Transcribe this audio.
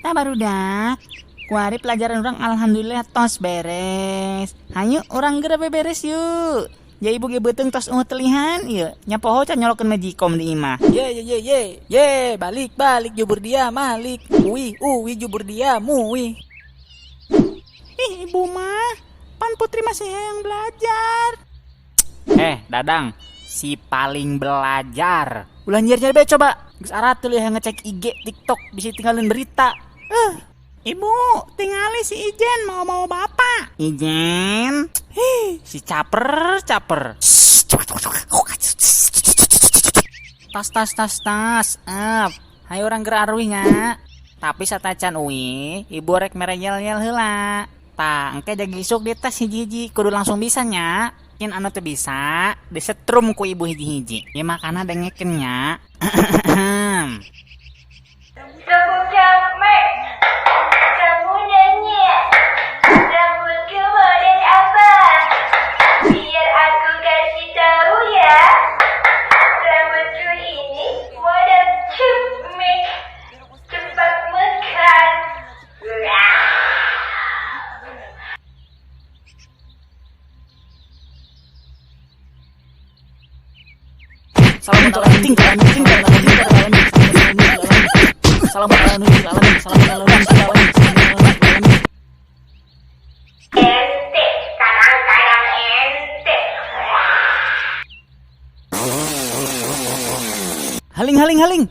Nah barudak, kuari pelajaran orang alhamdulillah tos beres. Hayu orang geura beberes yuk. Ya ibu ge beuteung tos telihan ieu. Nya poho can nyolokeun majikom di imah. Ye, balik jubur dia, malik. Uwi, jubur dia, muwi. Ih ibu mah, pan putri masih yang belajar. Dadang, si paling belajar. Ulah nyir-nyir be coba. Geus aratul yang ngecek IG, TikTok, bisa tinggalin berita. Ibu, tingali si Ijen mau bapak. Ijen, si caper. Tas. Hayu orang geura arwih nya. Tapi satacan uwi, ibu rek mere yel-yel heula. Tah, engke jadi isuk di tes hiji-hiji kudu langsung bisa nya. Kin anu teu bisa, disetrum ku ibu hiji-hiji. Ya makana dengekeun nya. Kamu nanya, rambutku model apa? Biar aku kasih tahu ya. Rambutku ini model cupmik, cepat mekar. Ente, kadang-kadang ente. Haling.